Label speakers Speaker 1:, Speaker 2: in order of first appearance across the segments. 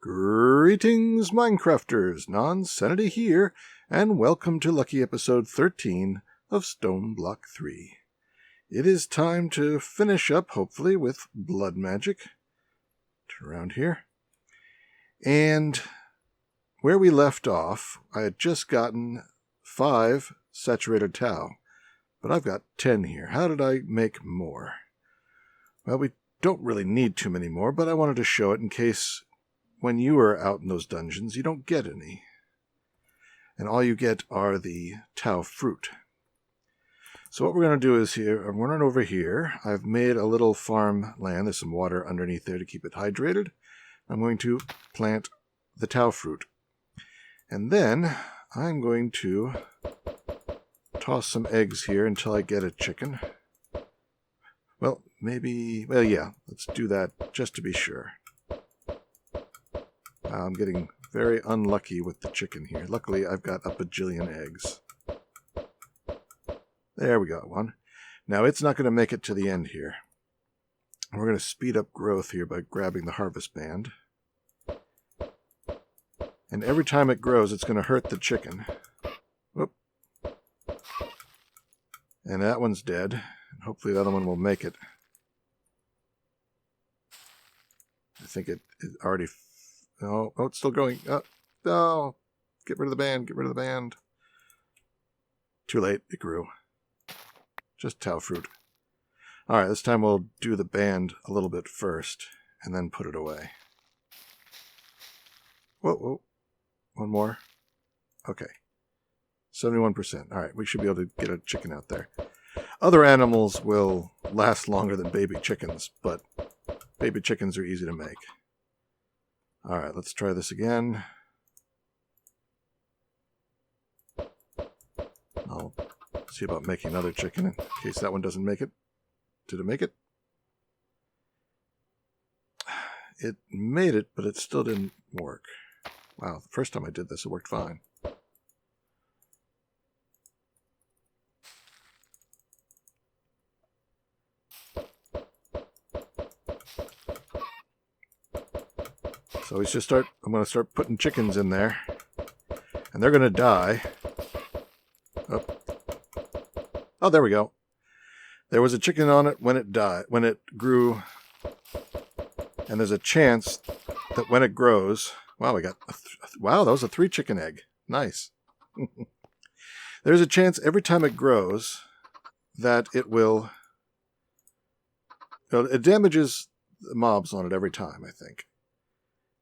Speaker 1: Greetings, Minecrafters! Nonsanity here, and welcome to lucky episode 13 of Stoneblock 3. It is time to finish up, hopefully, with blood magic. Turn around here. And where we left off, I had just gotten 5 saturated tau, but I've got 10 here. How did I make more? Well, we don't really need too many more, but I wanted to show it in case when you are out in those dungeons, you don't get any. And all you get are the tau fruit. So what we're going to do is here, I'm running over here. I've made a little farm land. There's some water underneath there to keep it hydrated. I'm going to plant the tau fruit. And then I'm going to toss some eggs here until I get a chicken. Well, yeah, let's do that just to be sure. I'm getting very unlucky with the chicken here. Luckily, I've got a bajillion eggs. There we go, one. Now, it's not going to make it to the end here. We're going to speed up growth here by grabbing the harvest band. And every time it grows, it's going to hurt the chicken. Whoop. And that one's dead. And hopefully the other one will make it. I think it already... Oh, it's still growing. Oh, get rid of the band, get rid of the band. Too late, it grew. Just tau fruit. Alright, this time we'll do the band a little bit first, and then put it away. Whoa. One more. Okay. 71%. Alright, we should be able to get a chicken out there. Other animals will last longer than baby chickens, but baby chickens are easy to make. Alright, let's try this again. I'll see about making another chicken in case that one doesn't make it. Did it make it? It made it, but it still didn't work. Wow, the first time I did this, it worked fine. So I'm going to start putting chickens in there. And they're going to die. Oh, there we go. There was a chicken on it when it died, when it grew. And there's a chance that when it grows... Wow, wow, that was a 3 chicken egg. Nice. There's a chance every time it grows that it will... It damages the mobs on it every time, I think.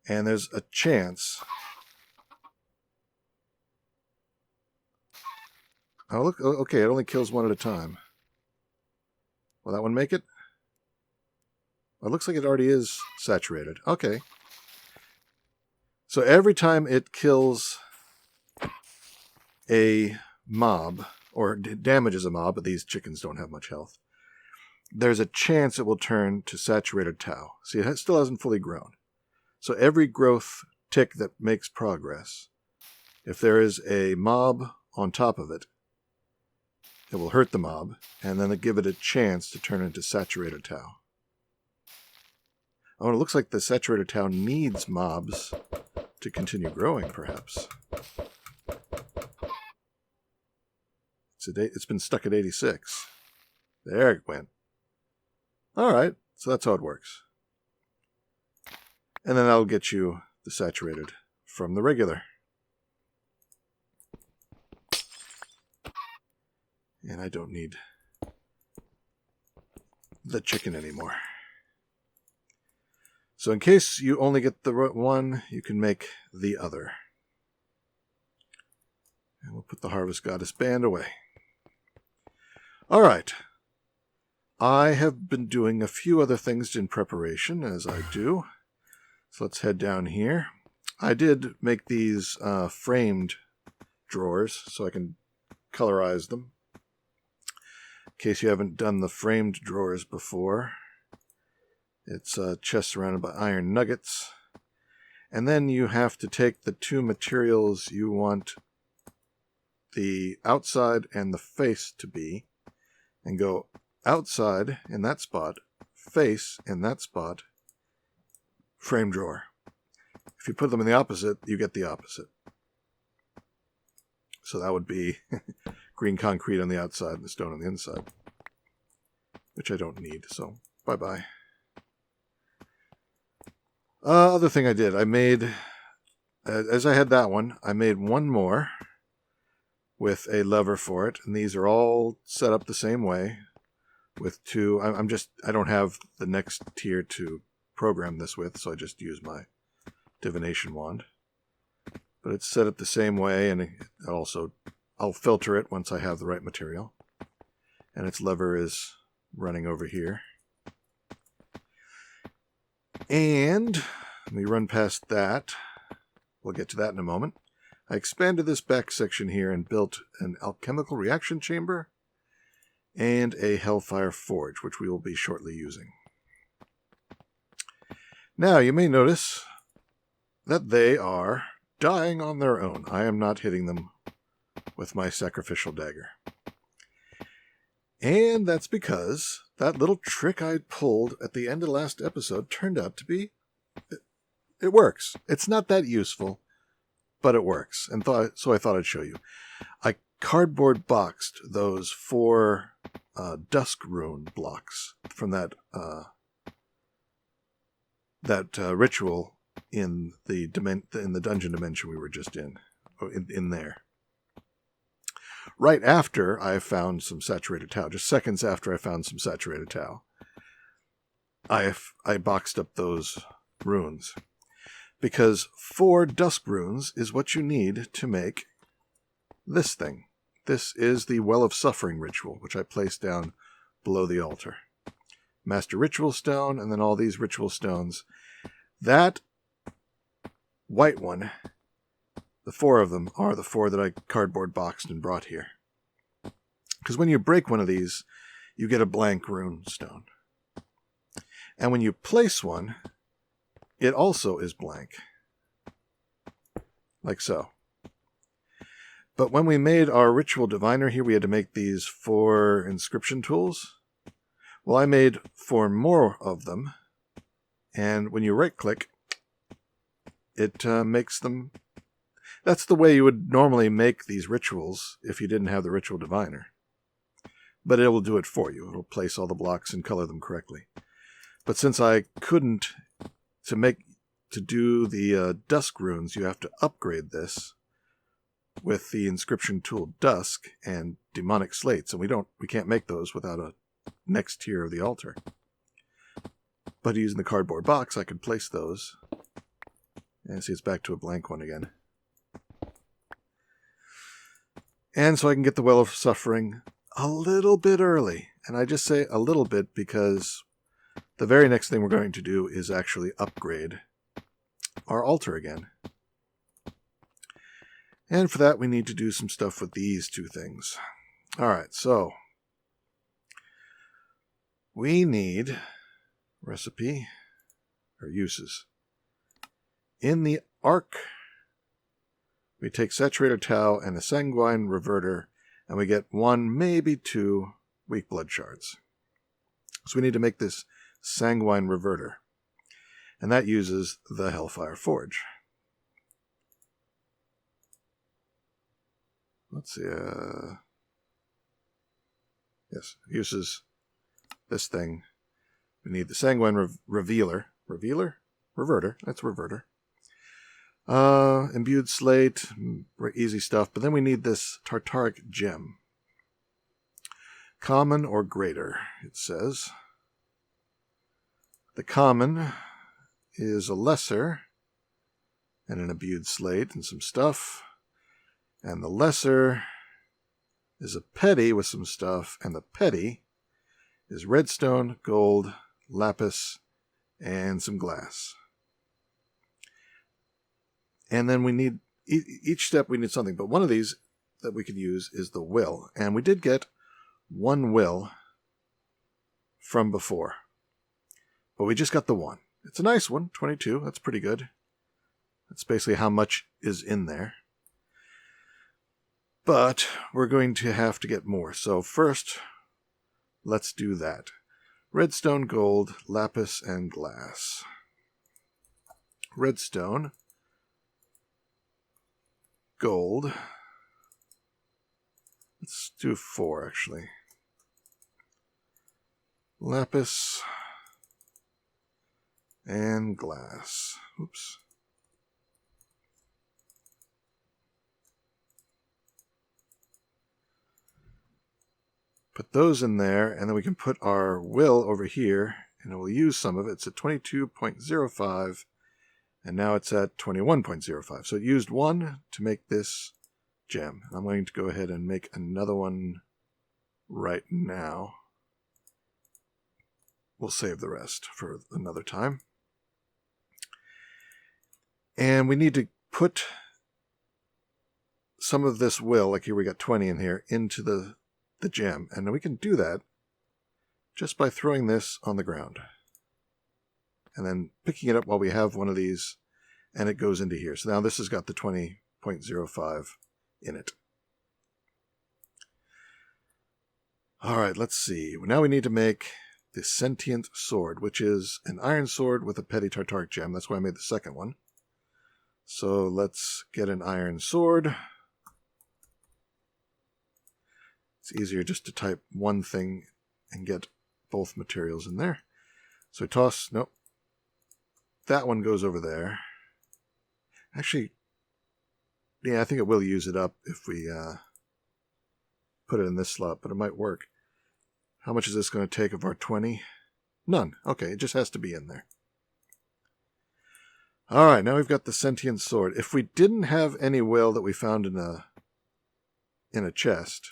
Speaker 1: And there's a chance... Oh, look. Okay, it only kills one at a time. Will that one make it? Well, it looks like it already is saturated. Okay. So every time it kills a mob, or damages a mob, but these chickens don't have much health, there's a chance it will turn to saturated tau. See, it still hasn't fully grown. So every growth tick that makes progress, if there is a mob on top of it, it will hurt the mob, and then give it a chance to turn into saturated tau. Oh, it looks like the saturated tau needs mobs to continue growing, perhaps. It's been stuck at 86. There it went. Alright, so that's how it works. And then that'll get you the saturated from the regular. And I don't need the chicken anymore. So in case you only get the one, you can make the other. And we'll put the Harvest Goddess band away. Alright. I have been doing a few other things in preparation, as I do. So let's head down here. I did make these framed drawers so I can colorize them. In case you haven't done the framed drawers before. It's a chest surrounded by iron nuggets. And then you have to take the 2 materials you want the outside and the face to be, and go outside in that spot, face in that spot, frame drawer. If you put them in the opposite, you get the opposite. So that would be green concrete on the outside and the stone on the inside, which I don't need, so bye-bye. Other thing I did, I made, as I had that one, I made one more with a lever for it, and these are all set up the same way with two. I don't have the next tier to program this with, so I just use my divination wand. But it's set up the same way, and I'll filter it once I have the right material. And its lever is running over here. And we run past that. We'll get to that in a moment. I expanded this back section here and built an alchemical reaction chamber and a hellfire forge, which we will be shortly using. Now, you may notice that they are dying on their own. I am not hitting them with my sacrificial dagger. And that's because that little trick I pulled at the end of the last episode turned out to be... It works. It's not that useful, but it works. And so I thought I'd show you. I cardboard boxed those 4 dusk rune blocks from that ritual in the dungeon dimension we were just in there. Right after I found some saturated tau, just seconds after I found some saturated tau, I boxed up those runes. Because 4 dusk runes is what you need to make this thing. This is the Well of Suffering ritual, which I placed down below the altar. Master Ritual Stone, and then all these ritual stones. That white one, the 4 of them, are the 4 that I cardboard boxed and brought here. Because when you break one of these, you get a blank rune stone. And when you place one, it also is blank. Like so. But when we made our ritual diviner here, we had to make these 4 inscription tools. Well, I made 4 more of them. And when you right-click, it makes them... That's the way you would normally make these rituals if you didn't have the ritual diviner. But it will do it for you. It'll place all the blocks and color them correctly. But since I couldn't... To do the dusk runes, you have to upgrade this with the inscription tool Dusk and demonic slates, and we can't make those without a next tier of the altar. But using the cardboard box, I could place those. And see, it's back to a blank one again. And so I can get the Well of Suffering a little bit early. And I just say a little bit because the very next thing we're going to do is actually upgrade our altar again. And for that, we need to do some stuff with these 2 things. Alright, so we need recipe or uses. In the arc, we take saturated tau and a sanguine reverter, and we get 1, maybe 2 weak blood shards. So we need to make this sanguine reverter. And that uses the Hellfire Forge. Let's see. Yes, uses this thing. We need the Sanguine Revealer. Reverter. That's Reverter. Imbued Slate. Easy stuff. But then we need this Tartaric Gem. Common or greater, it says. The common is a lesser and an imbued slate and some stuff. And the lesser is a petty with some stuff. And the petty is redstone, gold, lapis, and some glass. And then we need, each step we need something. But one of these that we can use is the will. And we did get 1 will from before. But we just got the 1. It's a nice one, 22. That's pretty good. That's basically how much is in there. But we're going to have to get more. So first, let's do that. Redstone, gold, lapis, and glass. Redstone gold. Let's do 4, actually. Lapis and glass. Oops. Put those in there, and then we can put our will over here, and we'll use some of it. It's at 22.05, and now it's at 21.05. So it used 1 to make this gem. I'm going to go ahead and make another one right now. We'll save the rest for another time. And we need to put some of this will, like here we got 20 in here, into the gem. And we can do that just by throwing this on the ground. And then picking it up while we have one of these, and it goes into here. So now this has got the 20.05 in it. All right, let's see. Now we need to make the sentient sword, which is an iron sword with a petty tartaric gem. That's why I made the second one. So let's get an iron sword. It's easier just to type one thing and get both materials in there. So toss, nope. That one goes over there. Actually, yeah, I think it will use it up if we put it in this slot, but it might work. How much is this going to take of our 20? None. Okay, it just has to be in there. All right, now we've got the sentient sword. If we didn't have any will that we found in a chest,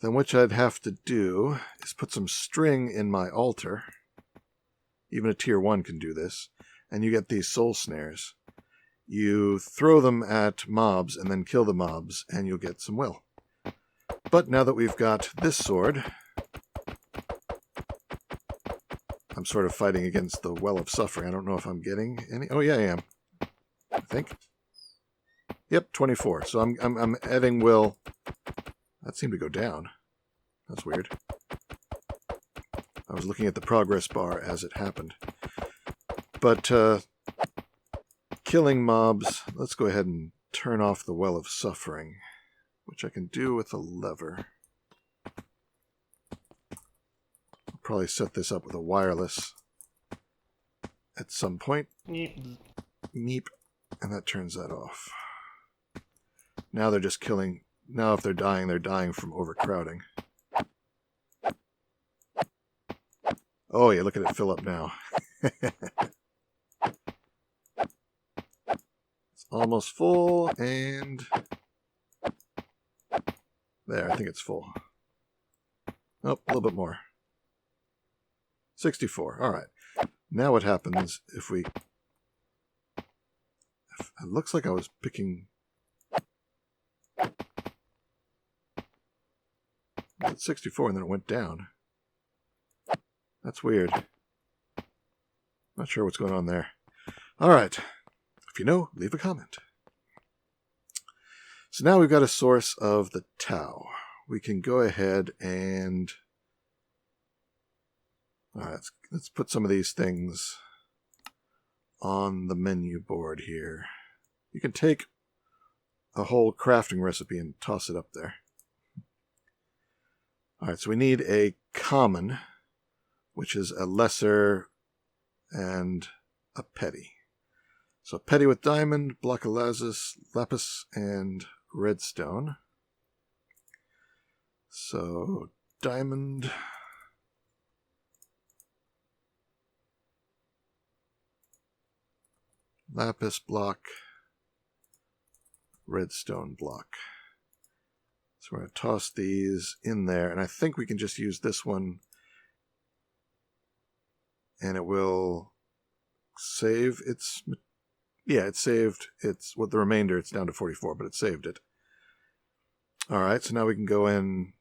Speaker 1: then what I'd have to do is put some string in my altar. Even a tier 1 can do this. And you get these soul snares. You throw them at mobs and then kill the mobs, and you'll get some will. But now that we've got this sword, I'm sort of fighting against the well of suffering. I don't know if I'm getting any. Oh yeah, I am. I think. Yep, 24. So I'm adding will. That seemed to go down. That's weird. I was looking at the progress bar as it happened. But killing mobs, let's go ahead and turn off the well of suffering, which I can do with a lever. I'll probably set this up with a wireless at some point.
Speaker 2: Meep.
Speaker 1: Meep. And that turns that off. Now they're just killing. Now if they're dying from overcrowding. Oh yeah, look at it fill up now. It's almost full, and there, I think it's full. Oh, a little bit more. 64. All right. Now what happens if we... It looks like I was picking... It's 64 and then it went down. That's weird. Not sure what's going on there. All right. If you know, leave a comment. So now we've got a source of the Tau. We can go ahead and... All right, let's put some of these things on the menu board here. You can take a whole crafting recipe and toss it up there. All right, so we need a common, which is a lesser and a petty. So petty with diamond, block of lapis, and redstone. So diamond, lapis block, redstone block. So we're going to toss these in there, and I think we can just use this one, and it will save its... Yeah, it saved its... With the remainder, it's down to 44, but it saved it. All right, so now we can go in,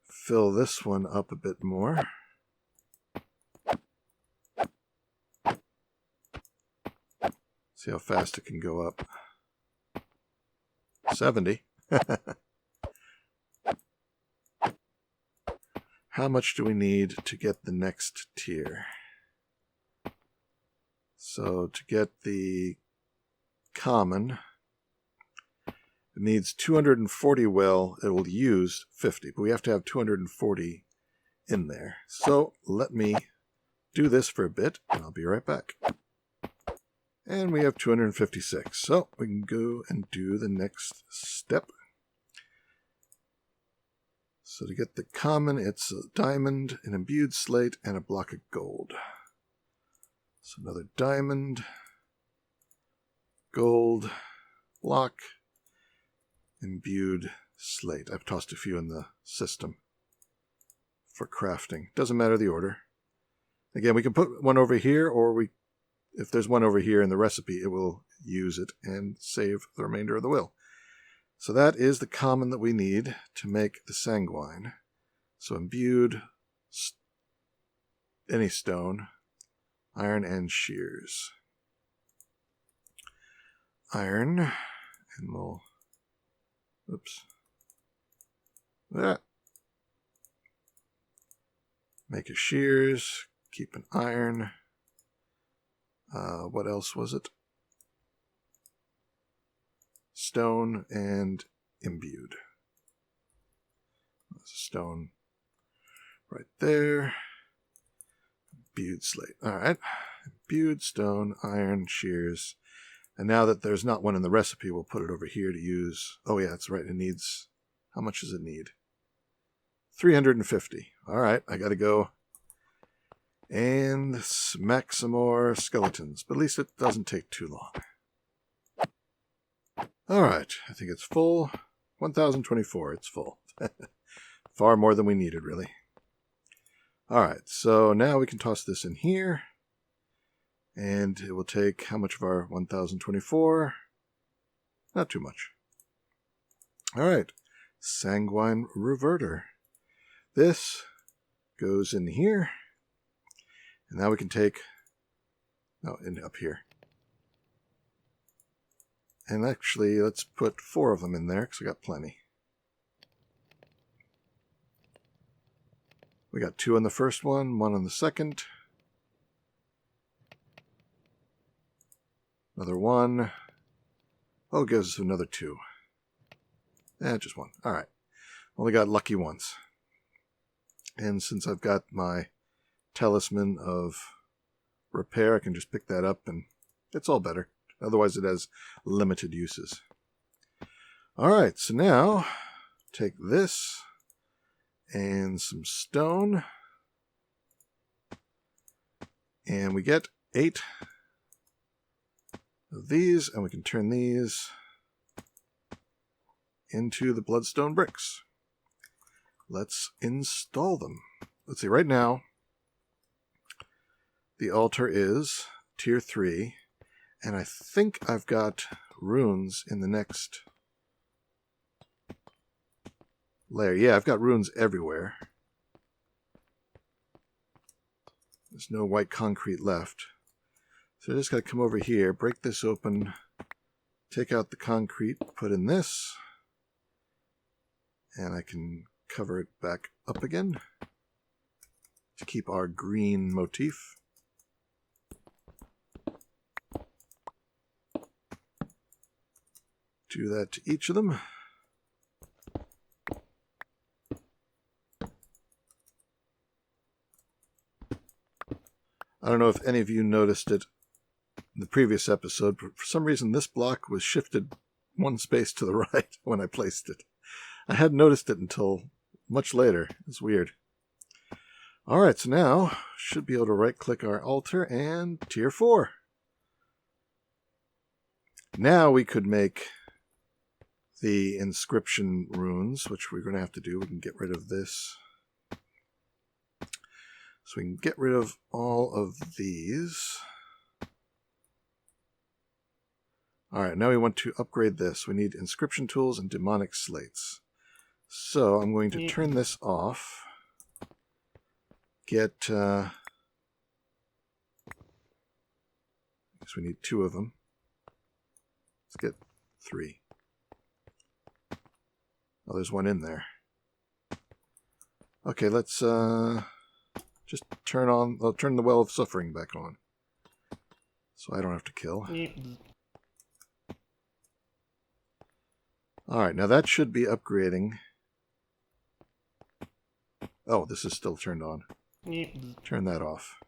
Speaker 1: fill this one up a bit more. See how fast it can go up. 70. How much do we need to get the next tier? So to get the common. It needs 240 will. It will use 50, but we have to have 240 in there. So let me do this for a bit, and I'll be right back. And we have 256. So we can go and do the next step. So to get the common, it's a diamond, an imbued slate, and a block of gold. So another diamond, gold, block, imbued slate. I've tossed a few in the system for crafting. Doesn't matter the order. Again, we can put one over here, or if there's one over here in the recipe, it will use it and save the remainder of the will. So that is the common that we need to make the sanguine. So imbued, any stone, iron and shears. Iron, and we'll, oops, that. Make a shears, keep an iron. What else was it? Stone and imbued. There's a stone right there. Imbued slate. All right. Imbued stone, iron, shears. And now that there's not one in the recipe, we'll put it over here to use. Oh, yeah, that's right. It needs, how much does it need? 350. All right. I got to go and smack some more skeletons. But at least it doesn't take too long. All right, I think it's full. 1024, it's full. Far more than we needed, really. All right, so now we can toss this in here. And it will take how much of our 1024? Not too much. All right, sanguine reverter. This goes in here. And now we can take, up here. And actually, let's put 4 of them in there, because I got plenty. We got 2 on the first one, 1 on the second. Another 1. Oh, it gives us another 2. Just 1. All right. Only got lucky once. And since I've got my talisman of repair, I can just pick that up, and it's all better. Otherwise, it has limited uses. All right, so now take this and some stone, and we get 8 of these, and we can turn these into the bloodstone bricks. Let's install them. Let's see, right now, the altar is tier 3. And I think I've got runes in the next layer. Yeah, I've got runes everywhere. There's no white concrete left. So I just got to come over here, break this open, take out the concrete, put in this, and I can cover it back up again to keep our green motif. Do that to each of them. I don't know if any of you noticed it in the previous episode, but for some reason this block was shifted 1 space to the right when I placed it. I hadn't noticed it until much later. It's weird. Alright, so now should be able to right-click our altar and tier 4. Now we could make the inscription runes, which we're going to have to do. We can get rid of this. So we can get rid of all of these. All right, now we want to upgrade this. We need inscription tools and demonic slates. So I'm going to turn this off. Get, I guess we need 2 of them. Let's get 3. Oh, there's 1 in there. Okay, let's just turn the Well of Suffering back on. So I don't have to kill. Alright, now that should be upgrading. Oh, this is still turned on. Turn that off.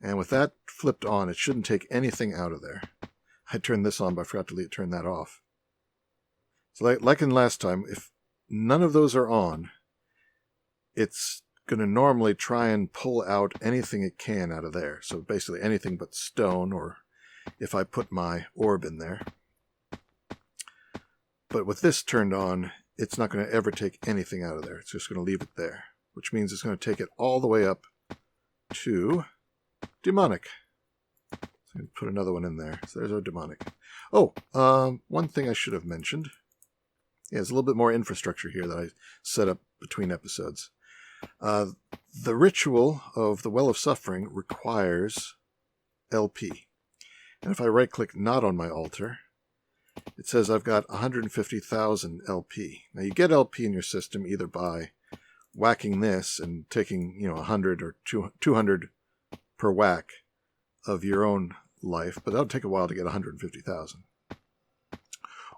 Speaker 1: And with that flipped on, it shouldn't take anything out of there. I turned this on, but I forgot to turn that off. So like in last time, if none of those are on, it's going to normally try and pull out anything it can out of there. So basically anything but stone, or if I put my orb in there. But with this turned on, it's not going to ever take anything out of there. It's just going to leave it there, which means it's going to take it all the way up to demonic. So I'm going to put another one in there. So there's our demonic. Oh, one thing I should have mentioned. Yeah, there's a little bit more infrastructure here that I set up between episodes. The ritual of the Well of Suffering requires LP. And if I right-click not on my altar, it says I've got 150,000 LP. Now you get LP in your system either by whacking this and taking 100 or 200 per whack of your own life, but that'll take a while to get 150,000.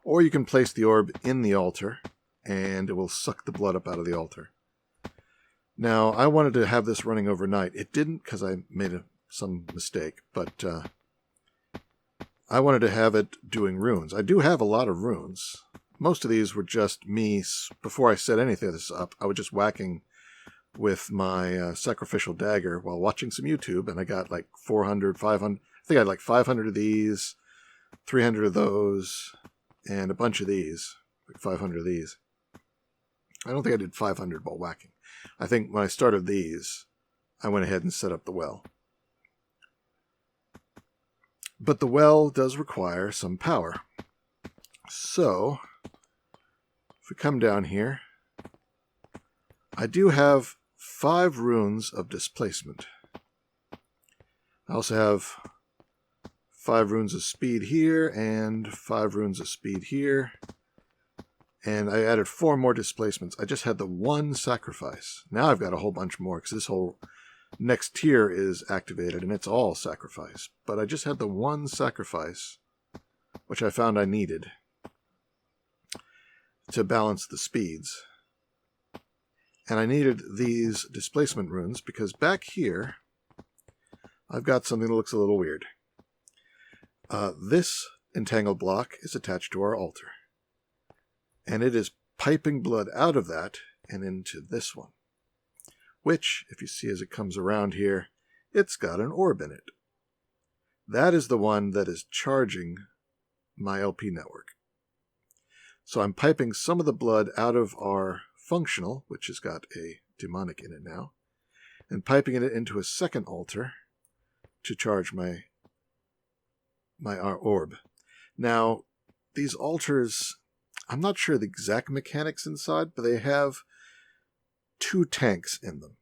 Speaker 1: Or you can place the orb in the altar, and it will suck the blood up out of the altar. Now, I wanted to have this running overnight. It didn't because I made some mistake, but I wanted to have it doing runes. I do have a lot of runes. Most of these were just me, before I set anything of this up, I was just whacking with my sacrificial dagger while watching some YouTube, and I got like 400, 500, I think I had like 500 of these, 300 of those, and a bunch of these, like 500 of these. I don't think I did 500 while whacking. I think when I started these, I went ahead and set up the well. But the well does require some power. So, if we come down here, I do have 5 runes of displacement. I also have 5 runes of speed here, and 5 runes of speed here. And I added 4 more displacements. I just had the 1 sacrifice. Now I've got a whole bunch more, because this whole next tier is activated, and it's all sacrifice. But I just had the 1 sacrifice, which I found I needed to balance the speeds. And I needed these displacement runes, because back here, I've got something that looks a little weird. This entangled block is attached to our altar. And it is piping blood out of that and into this one. Which, if you see as it comes around here, it's got an orb in it. That is the one that is charging my LP network. So I'm piping some of the blood out of our functional, which has got a demonic in it now, and piping it into a second altar to charge my orb. Now, these altars, I'm not sure the exact mechanics inside, but they have 2 tanks in them.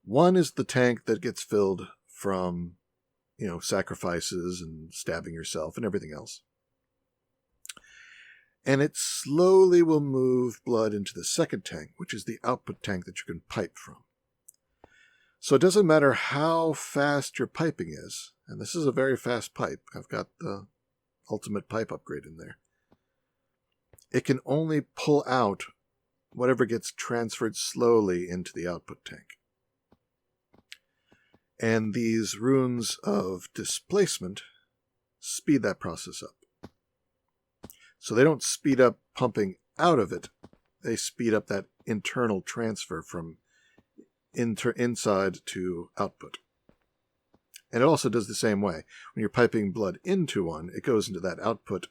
Speaker 1: One is the tank that gets filled from, sacrifices and stabbing yourself and everything else. And it slowly will move blood into the second tank, which is the output tank that you can pipe from. So it doesn't matter how fast your piping is, and this is a very fast pipe. I've got the ultimate pipe upgrade in there. It can only pull out whatever gets transferred slowly into the output tank. And these runes of displacement speed that process up. So they don't speed up pumping out of it. They speed up that internal transfer from inside to output. And it also does the same way. When you're piping blood into one, it goes into that output,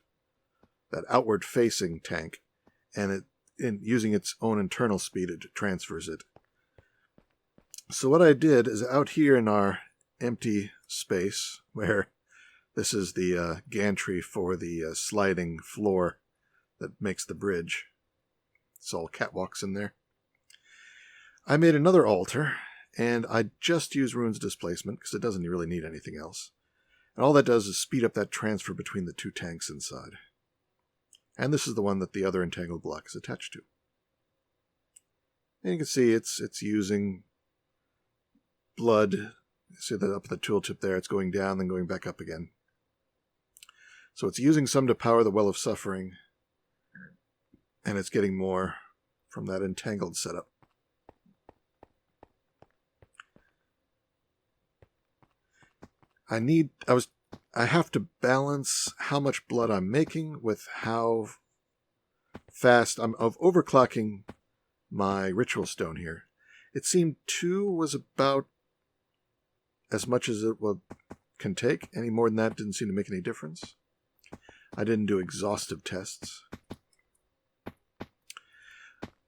Speaker 1: that outward-facing tank, and using its own internal speed, it transfers it. So what I did is out here in our empty space, where this is the gantry for the sliding floor that makes the bridge. It's all catwalks in there. I made another altar, and I just use runes displacement because it doesn't really need anything else. And all that does is speed up that transfer between the 2 tanks inside. And this is the one that the other entangled block is attached to. And you can see it's using blood. See that up at the tooltip there, it's going down, then going back up again. So it's using some to power the Well of Suffering, And it's getting more from that entangled setup. I have to balance how much blood I'm making with how fast I'm overclocking my ritual stone here. It seemed 2 was about as much as it can take. Any more than that didn't seem to make any difference. I didn't do exhaustive tests.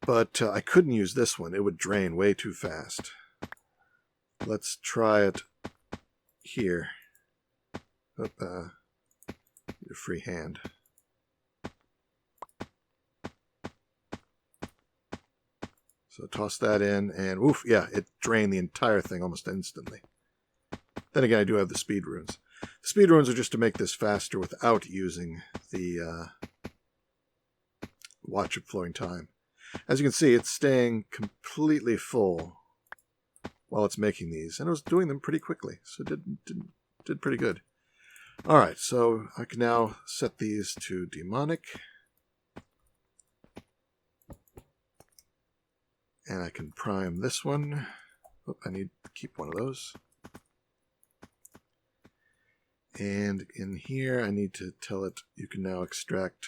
Speaker 1: But I couldn't use this one. It would drain way too fast. Let's try it here. Need a free hand. So toss that in, and woof, yeah, it drained the entire thing almost instantly. Then again, I do have the speed runes. The speed runes are just to make this faster without using the Watch of Flowing Time. As you can see, it's staying completely full while it's making these, and it was doing them pretty quickly, so it did pretty good. All right, so I can now set these to demonic. And I can prime this one. Oh, I need to keep one of those. And in here, I need to tell it you can now extract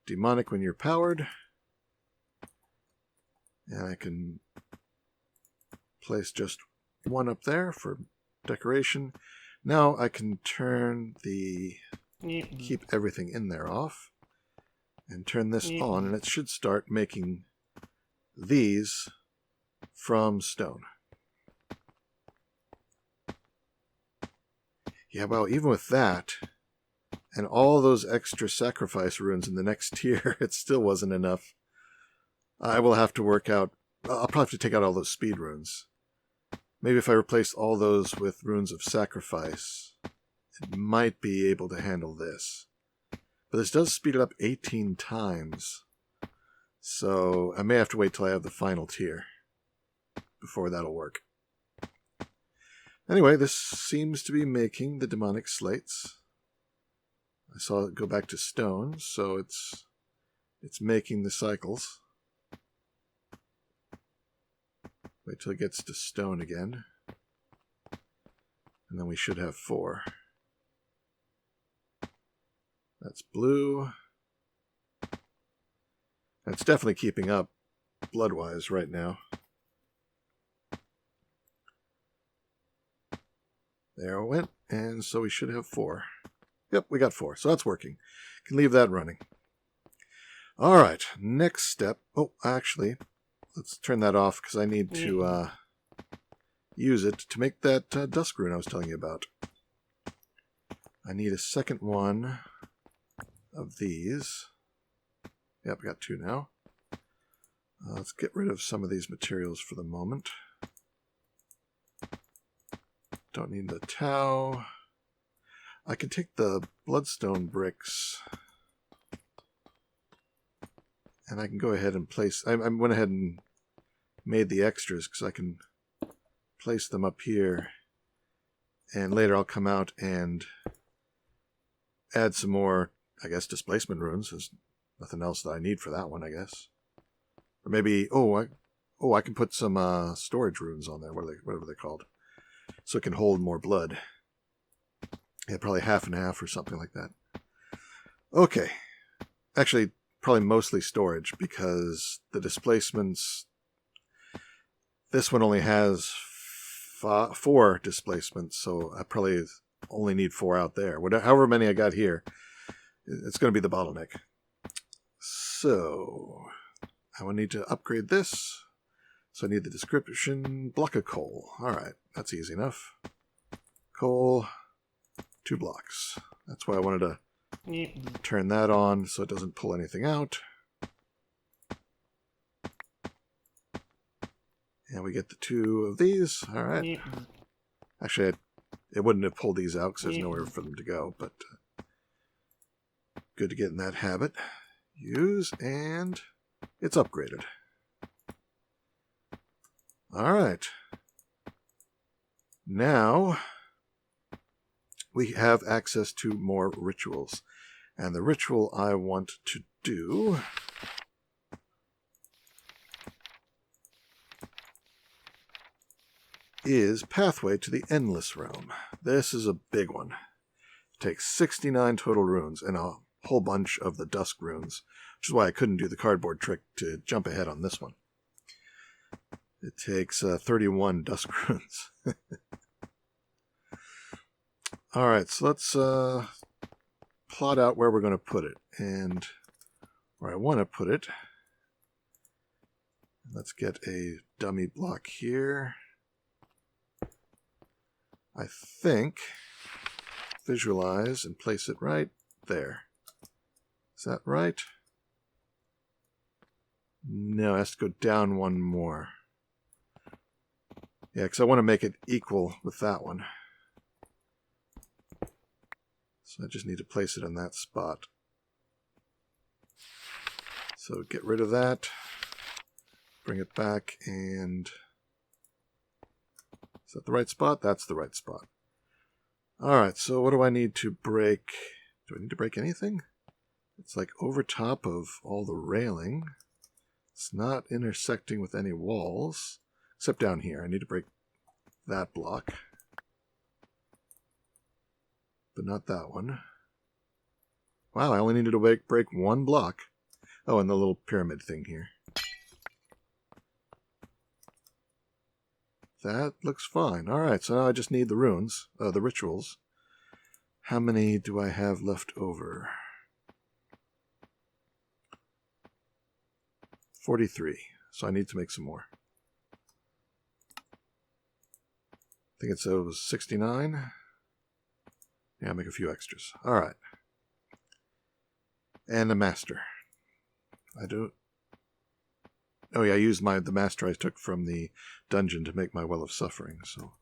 Speaker 1: demonic when you're powered. And I can place just one up there for decoration. Now I can turn the keep everything in there off and turn this on, and it should start making these from stone. Yeah, well, even with that and all those extra sacrifice runes in the next tier, it still wasn't enough. I will have to work out, I'll probably have to take out all those speed runes. Maybe if I replace all those with runes of sacrifice, it might be able to handle this. But this does speed it up 18 times. So I may have to wait till I have the final tier before that'll work. Anyway, this seems to be making the demonic slates. I saw it go back to stone, so it's making the cycles. Wait till it gets to stone again. And then we should have 4. That's blue. It's definitely keeping up blood-wise right now. There it went, and so we should have 4. Yep, we got 4, so that's working. Can leave that running. All right, next step. Oh, actually, let's turn that off because I need to use it to make that dusk rune I was telling you about. I need a second one of these. Yep, I got 2 now. Let's get rid of some of these materials for the moment. Don't need the tau. I can take the bloodstone bricks and I can go ahead and place... I went ahead and made the extras because I can place them up here, and later I'll come out and add some more, I guess, displacement runes. There's nothing else that I need for that one, I guess. Or maybe, I can put some storage runes on there, whatever they're called, so it can hold more blood. Yeah, probably half and half or something like that. Okay. Actually, probably mostly storage, because the displacements... This one only has 4 displacements, so I probably only need 4 out there. However many I got here, it's going to be the bottleneck. So, I will need to upgrade this. So I need the description, block of coal. Alright, that's easy enough. Coal, 2 blocks. That's why I wanted to turn that on so it doesn't pull anything out. And we get the 2 of these. Alright. Actually, it wouldn't have pulled these out because there's nowhere for them to go, but good to get in that habit. Use, and it's upgraded. Alright. Now, we have access to more rituals. And the ritual I want to do is Pathway to the Endless Realm. This is a big one. It takes 69 total runes and a whole bunch of the dusk runes, which is why I couldn't do the cardboard trick to jump ahead on this one. It takes 31 dusk runes. Alright, so let's plot out where we're going to put it. And where I want to put it, let's get a dummy block here. I think visualize and place it right there. Is that right? No, it has to go down one more. Yeah, because I want to make it equal with that one. So I just need to place it in that spot. So get rid of that. Bring it back and... Is that the right spot? That's the right spot. Alright, so what do I need to break? Do I need to break anything? It's like over top of all the railing. It's not intersecting with any walls. Except down here. I need to break that block. But not that one. Wow, I only needed to break one block. Oh, and the little pyramid thing here. That looks fine. Alright, so now I just need the runes, the rituals. How many do I have left over? 43. So I need to make some more. I think it was 69. Yeah, I'll make a few extras. Alright. And a master. I don't... Oh yeah, I used the master I took from the dungeon to make my Well of Suffering. So,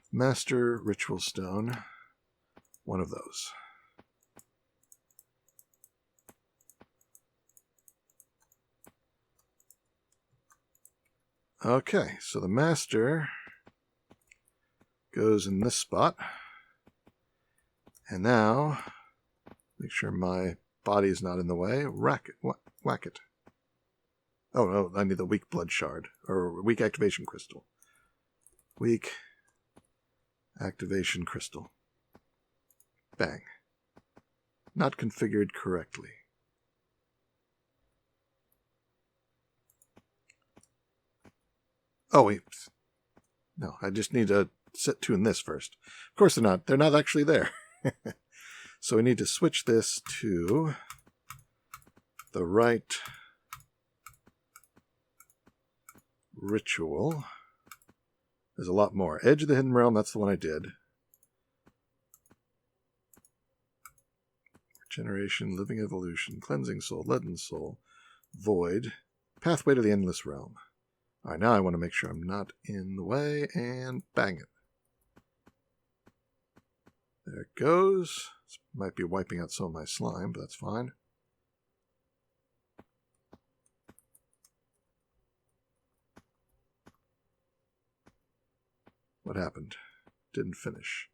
Speaker 1: Master Ritual Stone. One of those. Okay, so the master goes in this spot. And now, make sure my body is not in the way. Whack it. Oh, no, I need the weak blood shard, or weak activation crystal. Weak activation crystal. Bang. Not configured correctly. Oh, wait. No, I just need to tune this first. Of course they're not. They're not actually there. So we need to switch this to the right ritual. There's a lot more. Edge of the Hidden Realm, that's the one I did. Regeneration, Living Evolution, Cleansing Soul, Leaden Soul, Void, Pathway to the Endless Realm. Alright, now I want to make sure I'm not in the way, and bang it. There it goes. This might be wiping out some of my slime, but that's fine. What happened? Didn't finish.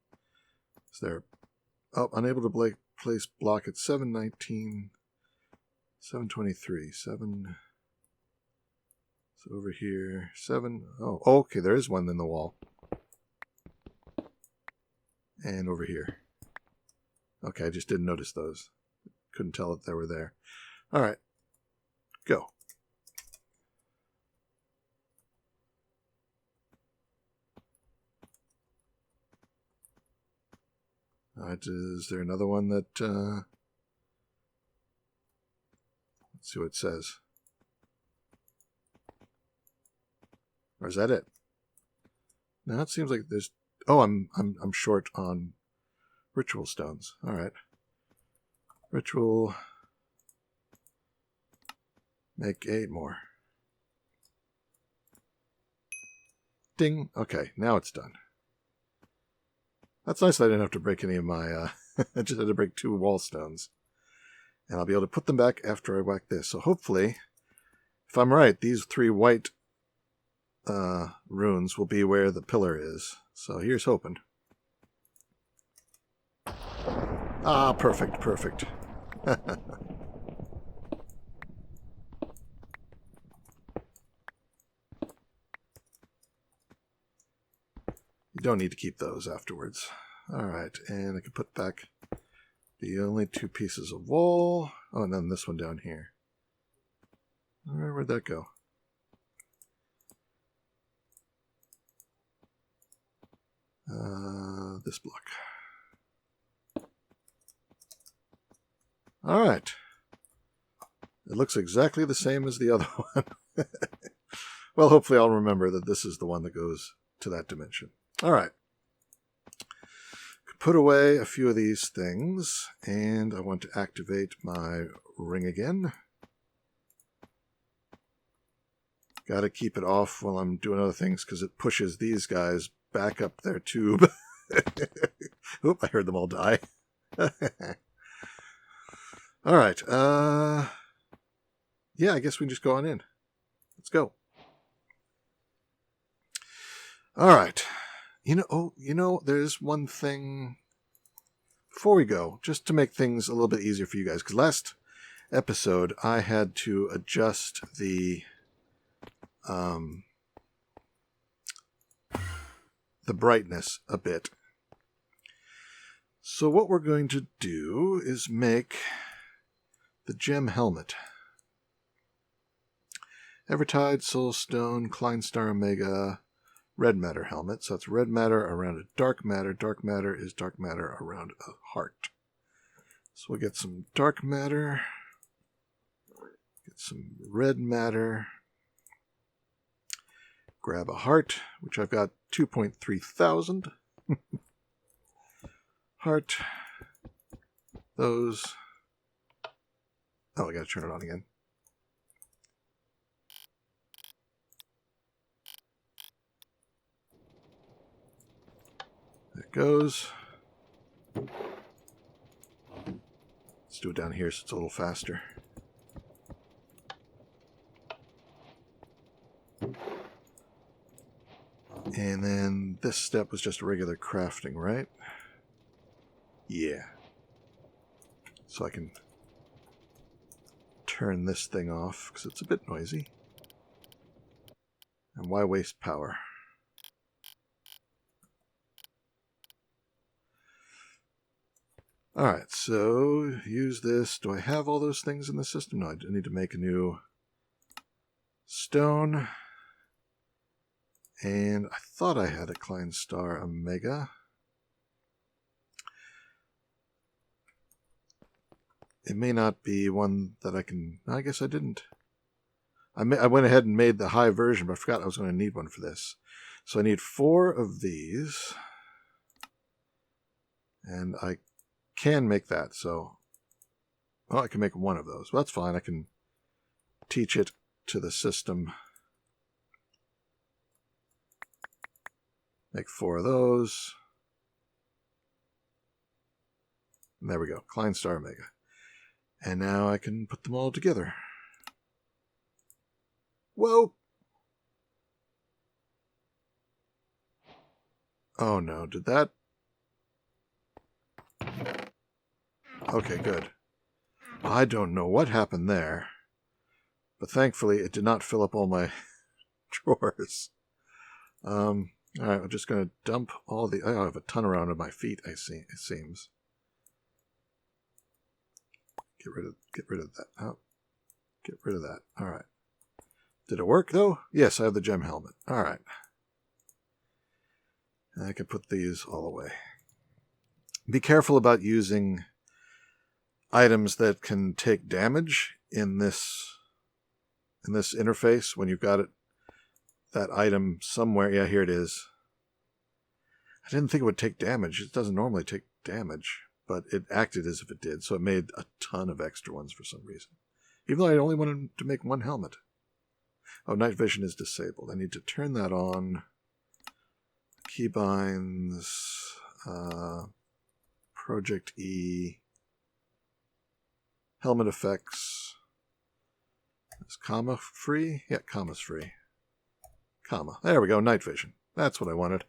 Speaker 1: Is there... Oh, unable to place block at 719, 723, 7... So over here, 7... Oh, okay, there is one in the wall. And over here. Okay, I just didn't notice those. Couldn't tell that they were there. Alright. Go. Alright, is there another one that... Let's see what it says. Or is that it? Now it seems like there's... Oh, I'm short on ritual stones. All right. Ritual. Make 8 more. Ding. Okay, now it's done. That's nice that I didn't have to break any of my... I just had to break 2 wall stones. And I'll be able to put them back after I whack this. So hopefully, if I'm right, these 3 white runes will be where the pillar is. So here's hoping. Ah, perfect, perfect. don't need to keep those afterwards. All right, and I can put back the only 2 pieces of wall. Oh, and then this one down here. Where'd that go? This block. All right. It looks exactly the same as the other one. Well, hopefully I'll remember that this is the one that goes to that dimension. All right. Put away a few of these things, and I want to activate my ring again. Got to keep it off while I'm doing other things because it pushes these guys back up their tube. Oop, I heard them all die. All right. Yeah, I guess we can just go on in. Let's go. All right. There's one thing before we go, just to make things a little bit easier for you guys, because last episode I had to adjust the brightness a bit. So what we're going to do is make the gem helmet. Evertide, Soulstone, Kleinstar Omega, red matter helmet. So that's red matter around a dark matter. Dark matter is dark matter around a heart. So we'll get some dark matter. Get some red matter. Grab a heart, which I've got 2.3 thousand. Heart. Those. Oh, I gotta turn it on again. There it goes. Let's do it down here so it's a little faster. And then this step was just a regular crafting, right? Yeah. So I can turn this thing off because it's a bit noisy. And why waste power? Alright, so use this. Do I have all those things in the system? No, I need to make a new stone. And I thought I had a Kleinstar Omega. It may not be one that I can... I guess I didn't. I went ahead and made the high version, but I forgot I was going to need one for this. So I need 4 of these. And I can make that, so... Well, I can make 1 of those. Well, that's fine. I can teach it to the system. Make 4 of those. And there we go. Kleinstar Omega. And now I can put them all together. Whoa! Oh no, did that... Okay, good. I don't know what happened there. But thankfully it did not fill up all my drawers. Alright, I'm just going to dump all the... I have a ton around on my feet, it seems. Get rid of that. Oh, get rid of that. All right. Did it work, though? Yes, I have the gem helmet. All right. And I can put these all away. Be careful about using items that can take damage in this interface when you've got that item somewhere. Yeah, here it is. I didn't think it would take damage. It doesn't normally take damage. But it acted as if it did, so it made a ton of extra ones for some reason. Even though I only wanted to make 1 helmet. Oh, night vision is disabled. I need to turn that on. Keybinds. Project E. Helmet effects. Is comma free? Yeah, comma's free. Comma. There we go, night vision. That's what I wanted.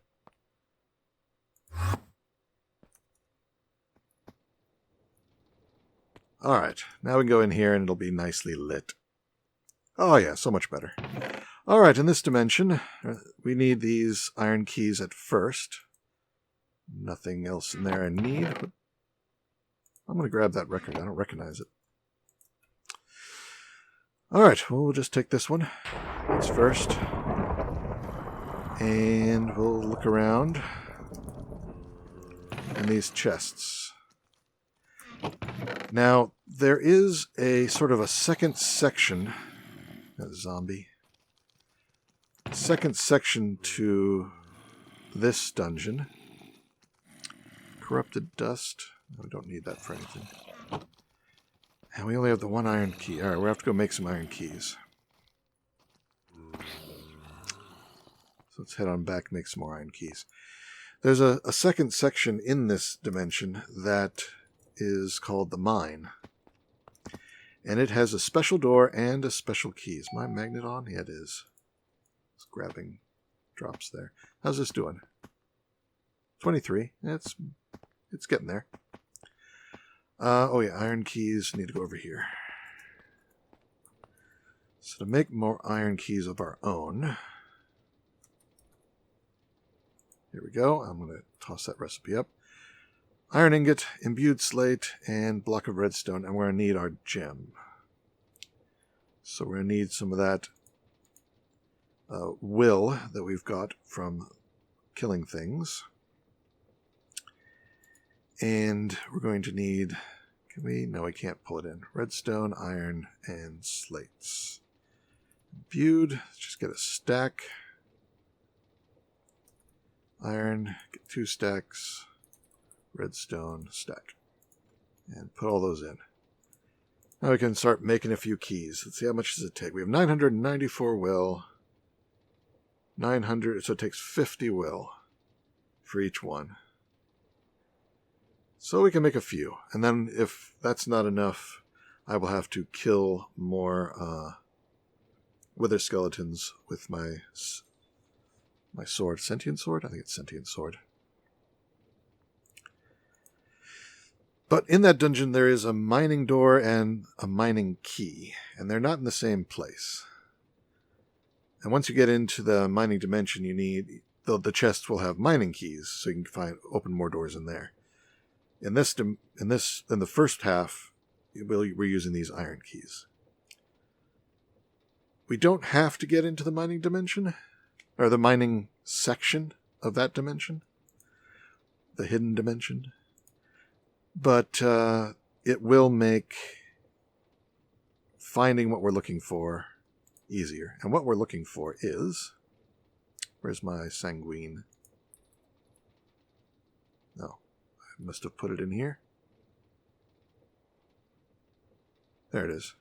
Speaker 1: Alright, now we can go in here and it'll be nicely lit. Oh yeah, so much better. Alright, in this dimension, we need these iron keys at first. Nothing else in there I need. I'm going to grab that record. I don't recognize it. Alright, well, we'll just take this one. That's first. And we'll look around. And these chests. Now, there is a sort of a second section. A zombie. Second section to this dungeon. Corrupted dust. No, we don't need that for anything. And we only have the one iron key. Alright, we'll have to go make some iron keys. So let's head on back and make some more iron keys. There's a second section in this dimension that is called the mine. And it has a special door and a special key. Is my magnet on? Yeah, it is. It's grabbing drops there. How's this doing? 23. It's getting there. Oh yeah, iron keys need to go over here. So to make more iron keys of our own, here we go. I'm going to toss that recipe up. Iron ingot, imbued slate, and block of redstone, and we're going to need our gem. So we're going to need some of that will that we've got from killing things. And we're going to need, can we? No, we can't pull it in. Redstone, iron, and slates. Imbued, let's just get a stack. Iron, get 2 stacks. Redstone, stack. And put all those in. Now we can start making a few keys. Let's see, how much does it take? We have 994 will. 900, so it takes 50 will for each one. So we can make a few. And then if that's not enough, I will have to kill more wither skeletons with my sword. Sentient sword? I think it's sentient sword. But in that dungeon there is a mining door and a mining key. And they're not in the same place. And once you get into the mining dimension, you need... The chests will have mining keys, so you can open more doors in there. In the first half, we're using these iron keys. We don't have to get into the mining dimension, or the mining section of that dimension, the hidden dimension, but it will make finding what we're looking for easier. And what we're looking for is, where's my sanguine? No. Must have put it in here. There it is.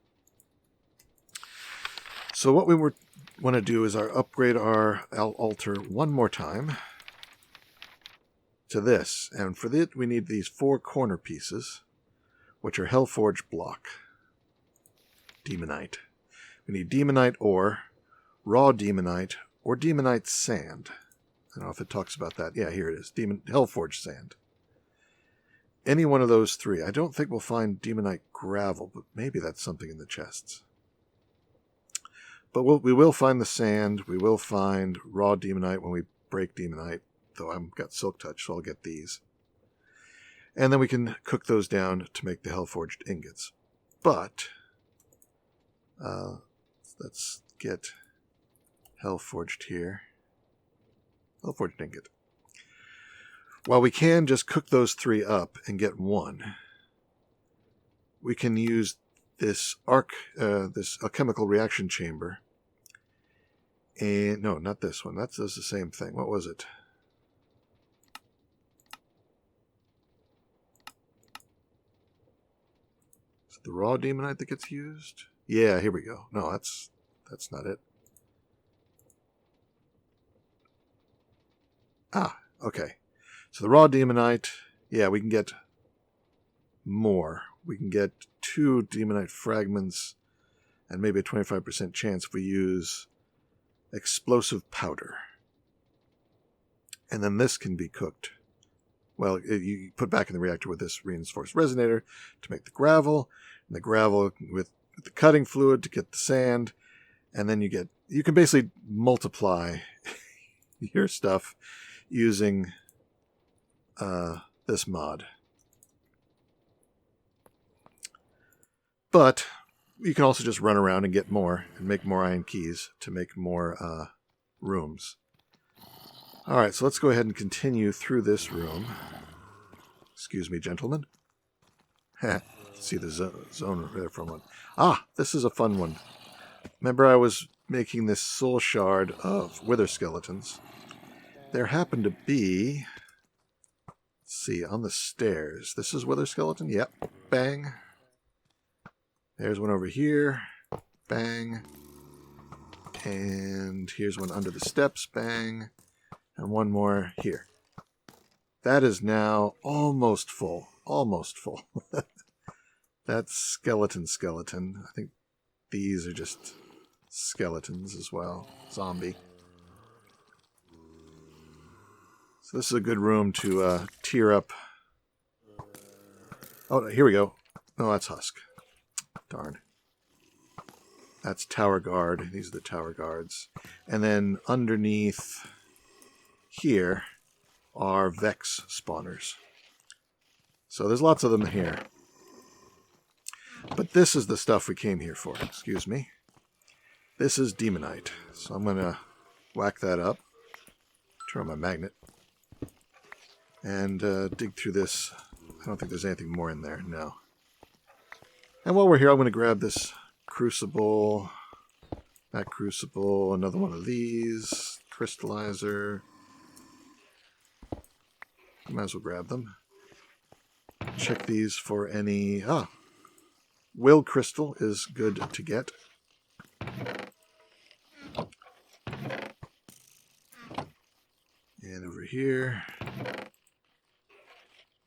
Speaker 1: So what we want to do is upgrade our altar one more time to this. And for that we need these 4 corner pieces, which are Hellforged block. Demonite. We need demonite ore, raw demonite, or demonite sand. I don't know if it talks about that. Yeah, here it is. Hellforged sand. Any one of those 3. I don't think we'll find demonite gravel, but maybe that's something in the chests. But we will find the sand. We will find raw demonite when we break demonite, though I've got silk touch, so I'll get these. And then we can cook those down to make the hellforged ingots. But let's get hellforged here. Hellforged ingot. While we can just cook those 3 up and get 1, we can use this alchemical reaction chamber. And no, not this one. That does the same thing. What was it? Is it the raw demonite that gets used? Yeah, here we go. No, that's not it. Ah, okay. So the raw demonite, yeah, we can get more. We can get 2 demonite fragments and maybe a 25% chance if we use explosive powder. And then this can be cooked. Well, you put back in the reactor with this reinforced resonator to make the gravel, and the gravel with the cutting fluid to get the sand, And then you can basically multiply your stuff using this mod. But you can also just run around and get more and make more iron keys to make more rooms. Alright, so let's go ahead and continue through this room. Excuse me, gentlemen. See the zone there from one. Ah, this is a fun one. Remember I was making this soul shard of wither skeletons. There happened to be... Let's see, on the stairs. This is wither skeleton? Yep. Bang. There's one over here. Bang. And here's one under the steps. Bang. And one more here. That is now almost full. Almost full. That's skeleton. I think these are just skeletons as well. Zombie. So this is a good room to tier up. Oh, here we go. Oh, that's husk. Darn. That's tower guard. These are the tower guards. And then underneath here are Vex spawners. So there's lots of them here. But this is the stuff we came here for. Excuse me. This is demonite. So I'm going to whack that up. Turn on my magnet. And dig through this. I don't think there's anything more in there. No. And while we're here, I'm going to grab this crucible. That crucible. Another one of these. Crystallizer. Might as well grab them. Check these for any... Will crystal is good to get. And over here...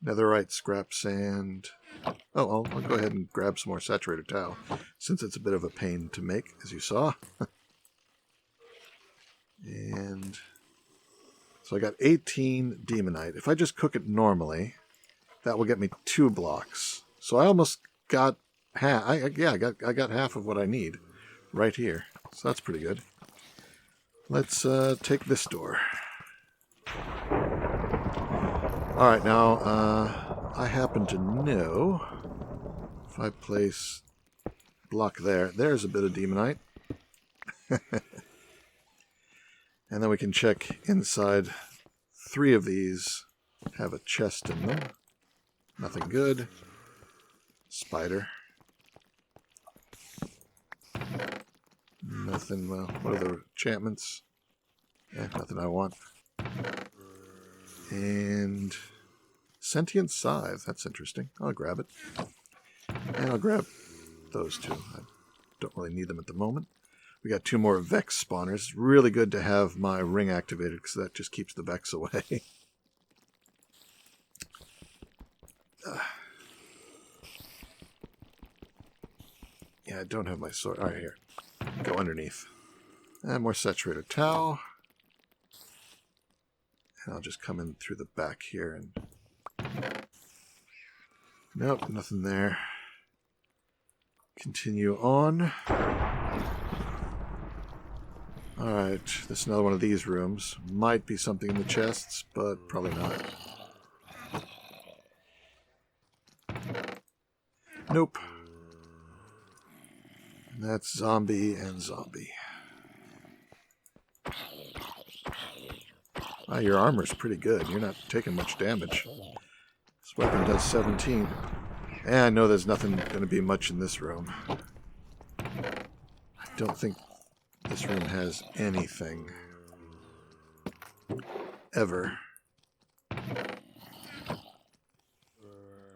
Speaker 1: Netherite, scrap sand. Oh, I'll go ahead and grab some more saturated tau, since it's a bit of a pain to make, as you saw. And so I got 18 demonite. If I just cook it normally, that will get me 2 blocks. So I almost got half. I got half of what I need right here. So that's pretty good. Let's take this door. All right, now I happen to know if I place block there's a bit of demonite. And then we can check inside. 3 of these have a chest in them. Nothing good. Spider. Nothing, well, what are the enchantments? Nothing I want. And sentient scythe, that's interesting. I'll grab it. And I'll grab those 2. I don't really need them at the moment. We got 2 more Vex spawners. It's really good to have my ring activated because that just keeps the Vex away. Yeah, I don't have my sword. All right, here. Go underneath. And more saturated tau. And I'll just come in through the back here and... Nope, nothing there. Continue on. Alright, this is another one of these rooms. Might be something in the chests, but probably not. Nope. That's zombie and zombie. Wow, your armor's pretty good. You're not taking much damage. This weapon does 17. And I know there's nothing going to be much in this room. I don't think this room has anything. Ever.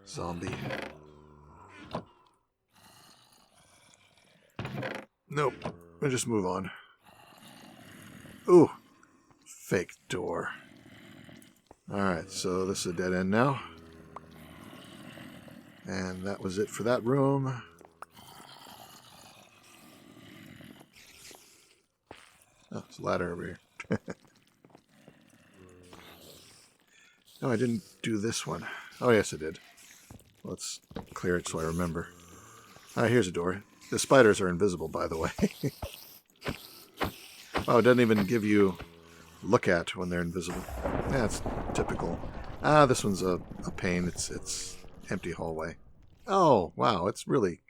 Speaker 1: Zombie. Nope. We'll just move on. Ooh. Fake door. Alright, so this is a dead end now. And that was it for that room. Oh, there's a ladder over here. No, I didn't do this one. Oh, yes, I did. Let's clear it so I remember. Alright, here's a door. The spiders are invisible, by the way. Oh, it doesn't even give you look at when they're invisible. Yeah, it's typical. Ah, this one's a pain. It's empty hallway. Oh, wow, it's really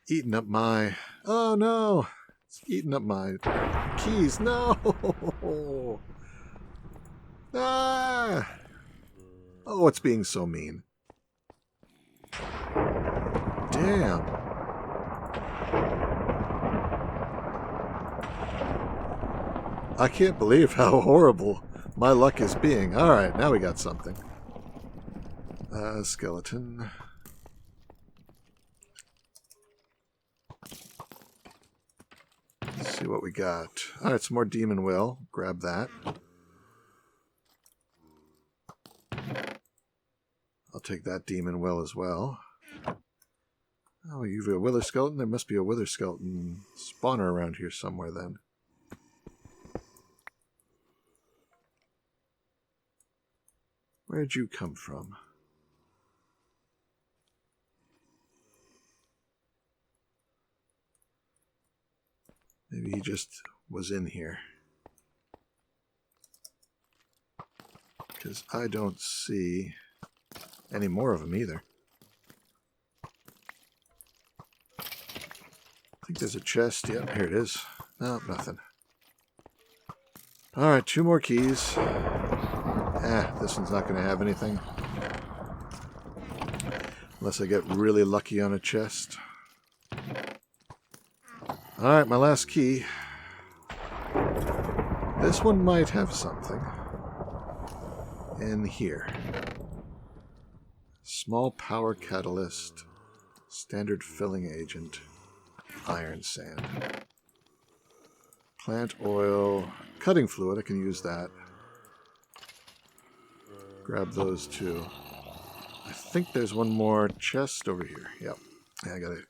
Speaker 1: eating up my... Oh, no! It's eating up my keys. No! Ah! Oh, it's being so mean. Damn. I can't believe how horrible my luck is being. Alright, now we got something. Skeleton. Let's see what we got. Alright, some more demon will. Grab that. I'll take that demon will as well. Oh, you've a wither skeleton? There must be a wither skeleton spawner around here somewhere then. Where'd you come from? Maybe he just was in here. Because I don't see any more of them either. I think there's a chest. Yep, here it is. No, nothing. Alright, 2 more keys. This one's not going to have anything. Unless I get really lucky on a chest. Alright, my last key. This one might have something. In here. Small power catalyst. Standard filling agent. Iron sand. Plant oil. Cutting fluid, I can use that. Grab those 2. I think there's one more chest over here. Yep. I gotta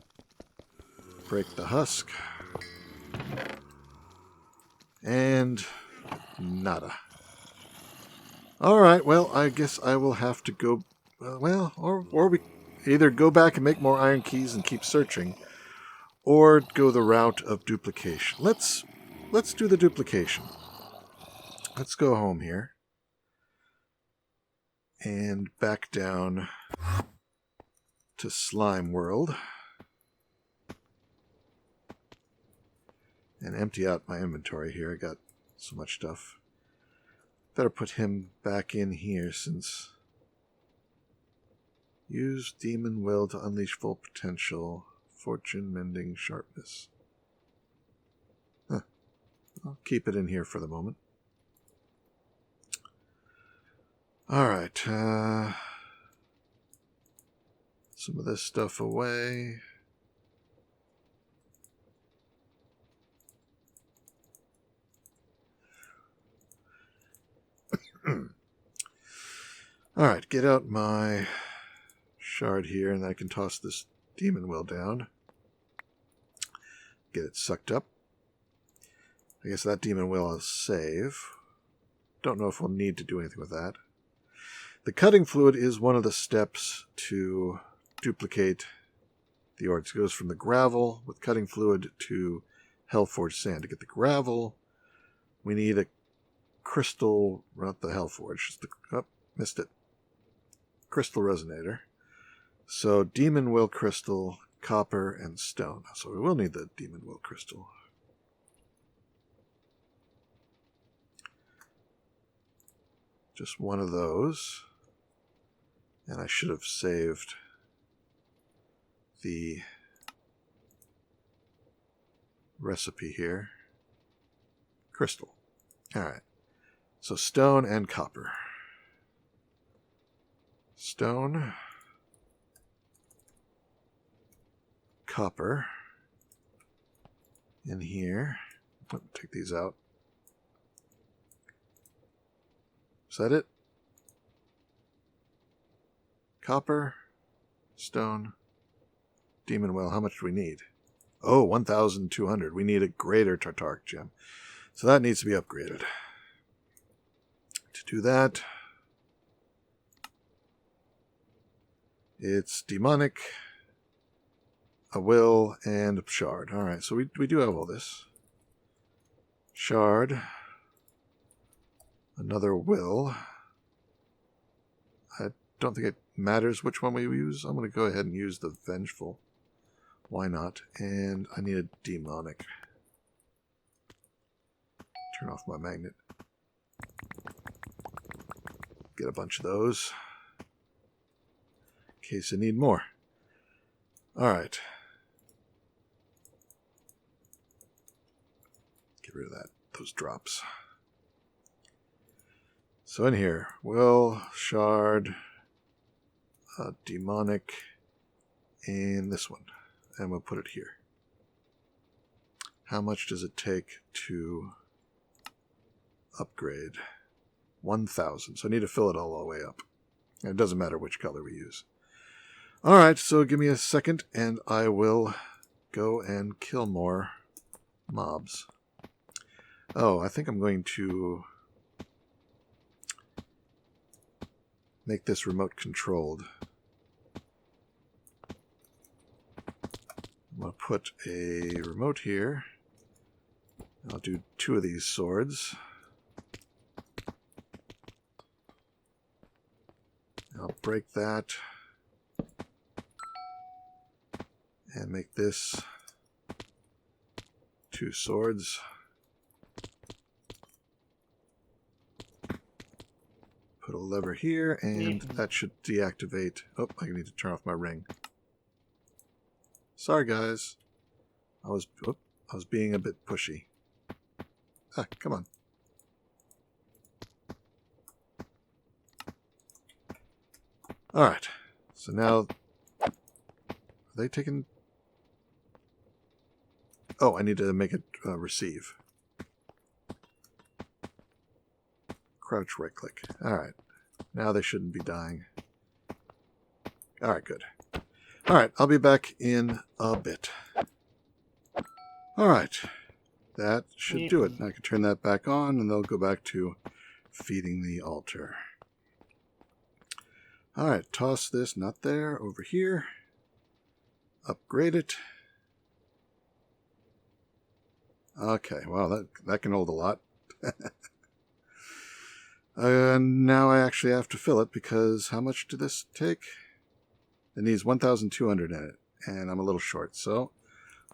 Speaker 1: break the husk. And nada. Alright, well, I guess I will have to go... or we either go back and make more iron keys and keep searching, or go the route of duplication. Let's do the duplication. Let's go home here. And back down to Slime World. And empty out my inventory here. I got so much stuff. Better put him back in here since... Use Demon Will to unleash full potential. Fortune Mending Sharpness. Huh. I'll keep it in here for the moment. Alright, some of this stuff away. Alright, get out my shard here, and I can toss this demon will down. Get it sucked up. I guess that demon will is save. Don't know if we'll need to do anything with that. The cutting fluid is one of the steps to duplicate the ores. It goes from the gravel with cutting fluid to Hellforged sand. To get the gravel, we need a crystal, not the Hellforged. Oh, missed it. Crystal resonator. So demon will crystal, copper, and stone. So we will need the demon will crystal. Just one of those. And I should have saved the recipe here. Crystal. Alright. So stone and copper. Stone. Copper. In here. Take these out. Is that it? Copper, stone, demon well. How much do we need? Oh, 1,200. We need a greater Tartaric gem. So that needs to be upgraded. To do that, it's demonic, a will, and a shard. Alright, so we do have all this. Shard. Another will. I don't think it matters which one we use. I'm going to go ahead and use the Vengeful. Why not? And I need a demonic. Turn off my magnet. Get a bunch of those. In case I need more. Alright. Get rid of that. Those drops. So in here, will, shard, demonic, and this one. And we'll put it here. How much does it take to upgrade? 1,000. So I need to fill it all the way up. And it doesn't matter which color we use. Alright, so give me a second and I will go and kill more mobs. Oh, I think I'm going to make this remote controlled. I'm going to put a remote here. I'll do 2 of these swords. I'll break that and make this 2 swords. Put a lever here, and that should deactivate. Oh, I need to turn off my ring. Sorry, guys. I was being a bit pushy. Ah, come on. All right. So now, are they taking? Oh, I need to make it receive. Crouch, right click. Alright. Now they shouldn't be dying. Alright, good. Alright, I'll be back in a bit. Alright. That should do it. I can turn that back on and they'll go back to feeding the altar. Alright, toss this, not there, over here. Upgrade it. Okay, wow, that can hold a lot. Now I actually have to fill it because how much did this take? It needs 1,200 in it, and I'm a little short, so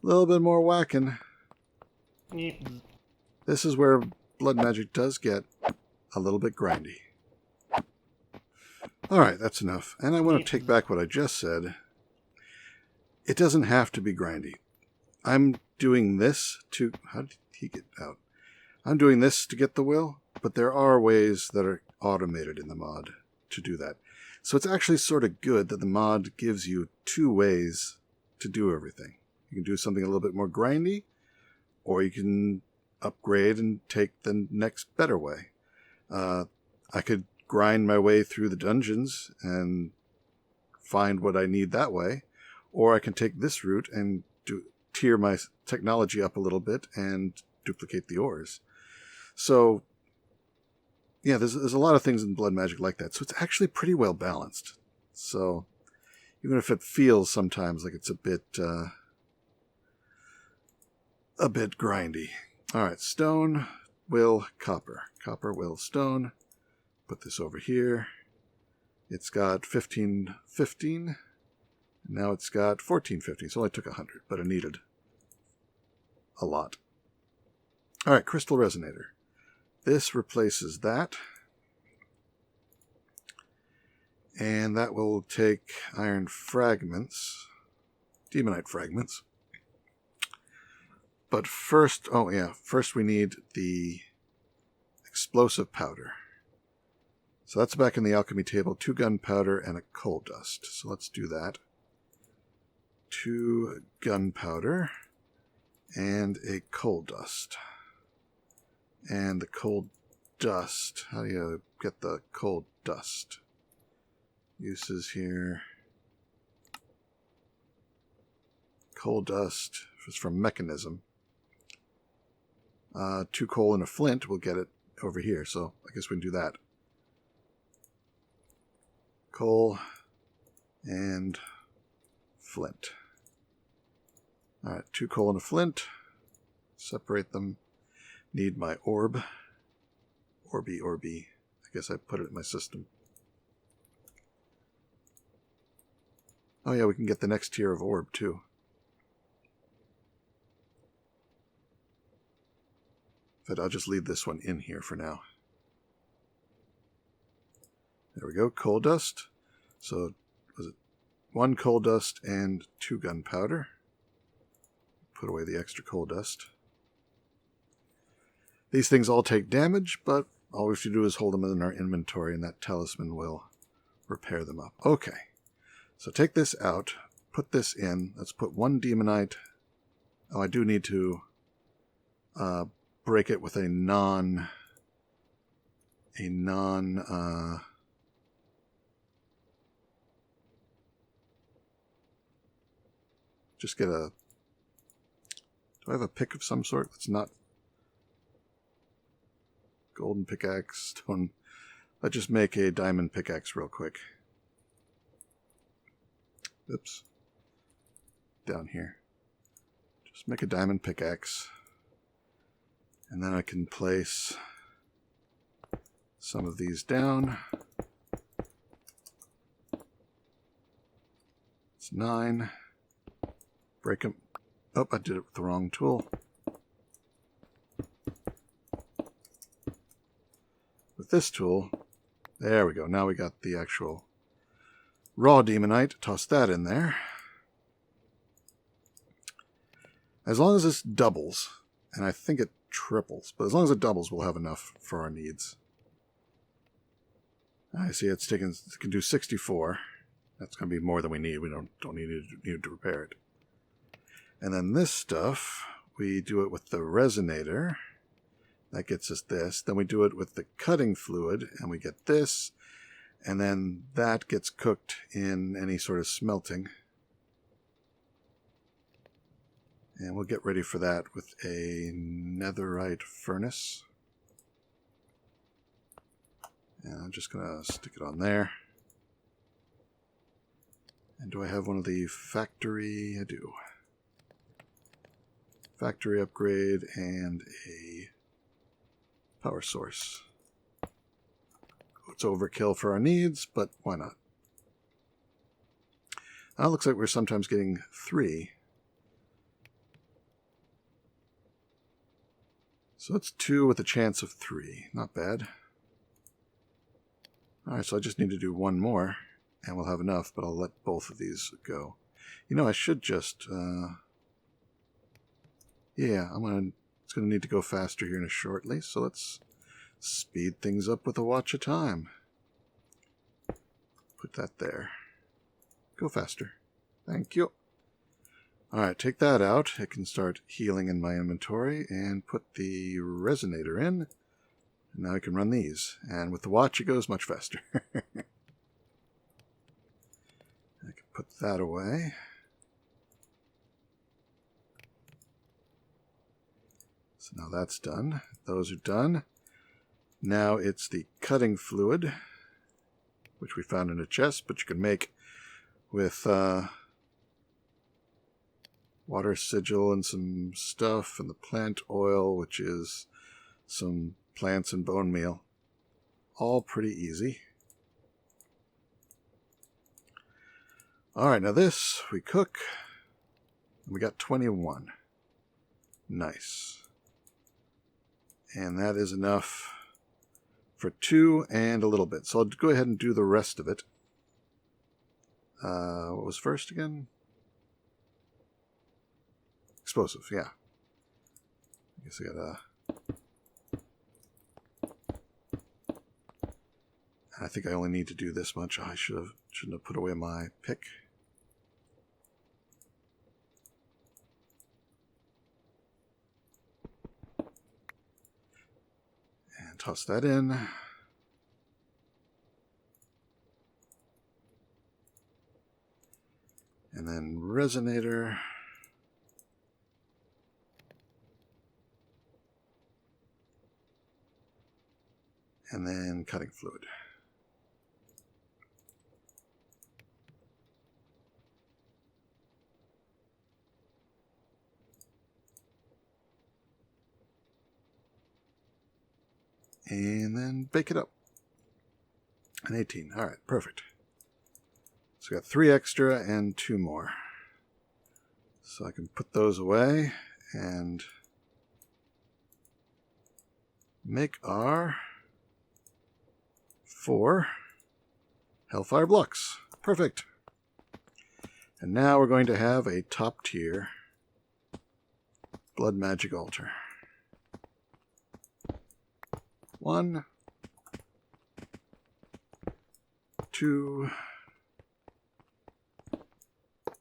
Speaker 1: a little bit more whacking. This is where blood magic does get a little bit grindy. Alright, that's enough. And I want to take back what I just said. It doesn't have to be grindy. I'm doing this to... How did he get out? I'm doing this to get the will, but there are ways that are automated in the mod to do that. So it's actually sort of good that the mod gives you 2 ways to do everything. You can do something a little bit more grindy, or you can upgrade and take the next better way. I could grind my way through the dungeons and find what I need that way, or I can take this route and tier my technology up a little bit and duplicate the ores. So, yeah, there's a lot of things in blood magic like that. So it's actually pretty well balanced. So even if it feels sometimes like it's a bit grindy. All right, stone, will, copper. Copper, will, stone. Put this over here. It's got 1515. Now it's got 1450. So it only took 100, but it needed a lot. All right, crystal resonator. This replaces that. And that will take iron fragments, demonite fragments. But first, oh yeah, first we need the explosive powder. So that's back in the alchemy table, 2 gunpowder and a coal dust. So let's do that. 2 gunpowder and a coal dust. And the coal dust. How do you get the coal dust? Uses here. Coal dust is from mechanism. 2 coal and a flint will get it over here. So I guess we can do that. Coal and flint. Alright, 2 coal and a flint. Separate them. Need my orb. Orby. I guess I put it in my system. Oh yeah, we can get the next tier of orb too. But I'll just leave this one in here for now. There we go, coal dust. So, was it 1 coal dust and 2 gunpowder? Put away the extra coal dust. These things all take damage, but all we have to do is hold them in our inventory, and that talisman will repair them up. Okay, so take this out, put this in. Let's put 1 demonite. Oh, I do need to break it with a non just get a, do I have a pick of some sort? It's not golden pickaxe, stone. Let's just make a diamond pickaxe real quick. Oops. Down here. Just make a diamond pickaxe. And then I can place some of these down. It's 9. Break them. Oh, I did it with the wrong tool. With this tool, there we go. Now we got the actual raw demonite. Toss that in there. As long as this doubles, and I think it triples, but as long as it doubles, we'll have enough for our needs. I see it can do 64. That's going to be more than we need. We don't need to repair it. And then this stuff, we do it with the resonator. That gets us this. Then we do it with the cutting fluid, and we get this. And then that gets cooked in any sort of smelting. And we'll get ready for that with a netherite furnace. And I'm just going to stick it on there. And do I have one of the factory? I do. Factory upgrade and a power source. It's overkill for our needs, but why not? Now it looks like we're sometimes getting 3. So it's 2 with a chance of 3. Not bad. Alright, so I just need to do 1 more, and we'll have enough, but I'll let both of these go. You know, I should just... yeah, it's going to need to go faster here shortly, so let's speed things up with a watch of time. Put that there. Go faster. Thank you. Alright, take that out. I can start healing in my inventory and put the resonator in. And now I can run these. And with the watch, it goes much faster. I can put that away. So now that's done. Those are done. Now it's the cutting fluid, which we found in a chest, but you can make with water sigil and some stuff, and the plant oil, which is some plants and bone meal. All pretty easy. Alright, now this we cook. We got 21. Nice. And that is enough for 2 and a little bit. So I'll go ahead and do the rest of it. What was first again? Explosive, yeah. I guess I gotta... I think I only need to do this much. I shouldn't have put away my pick. And toss that in. And then resonator. And then cutting fluid. And then bake it up. An 18. All right, perfect. So we got 3 extra and 2 more. So I can put those away and make our 4 Hellfire blocks. Perfect. And now we're going to have a top tier blood magic altar. 1, 2,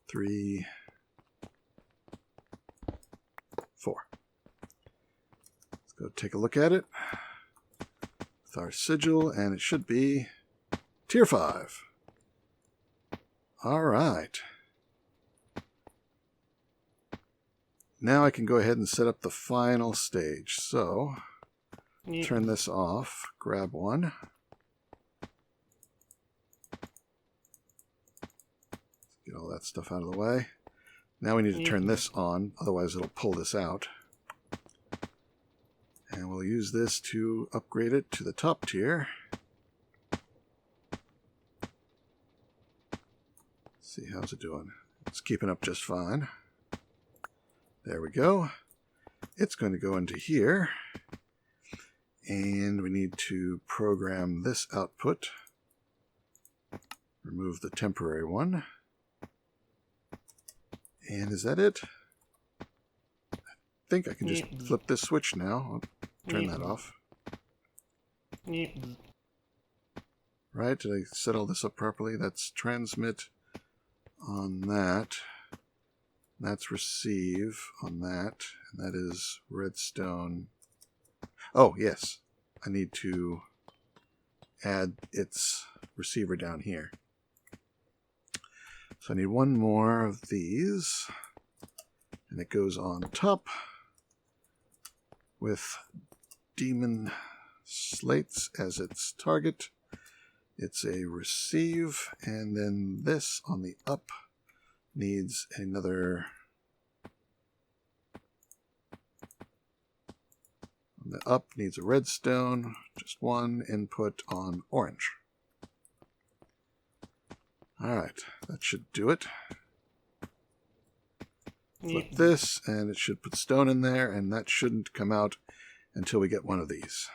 Speaker 1: 3, 4. Let's go take a look at it with our sigil, and it should be tier 5. All right. Now I can go ahead and set up the final stage. So, turn this off, grab one. Get all that stuff out of the way. Now we need to turn this on, otherwise it'll pull this out. And we'll use this to upgrade it to the top tier. Let's see, how's it doing? It's keeping up just fine. There we go. It's going to go into here. And we need to program this output. Remove the temporary one. And is that it? I think I can just flip this switch now. I'll turn that off. Right, did I set all this up properly? That's transmit on that. That's receive on that. And that is redstone. Oh, yes. I need to add its receiver down here. So I need one more of these. And it goes on top with demon slates as its target. It's a receive, and then this on the up needs another. On the up needs a redstone, just one input on orange. Alright, that should do it. Flip this, and it should put stone in there, and that shouldn't come out until we get one of these.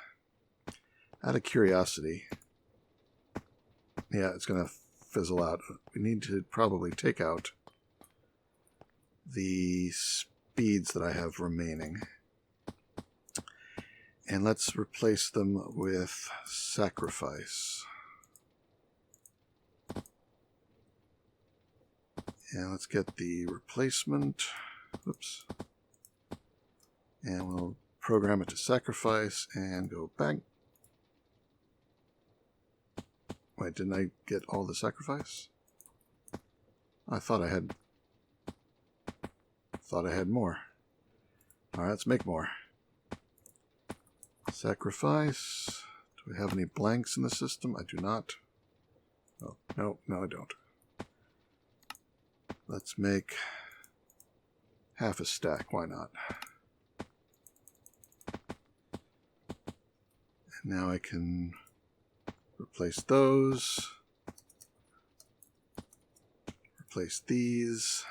Speaker 1: Out of curiosity, yeah, it's going to fizzle out. We need to probably take out the speeds that I have remaining. And let's replace them with sacrifice. And let's get the replacement. Oops. And we'll program it to sacrifice and go back. Wait, didn't I get all the sacrifice? I thought I had more. Alright, let's make more. Sacrifice. Do we have any blanks in the system? I do not. Oh, no, I don't. Let's make half a stack. Why not? And now I can replace those. Replace these.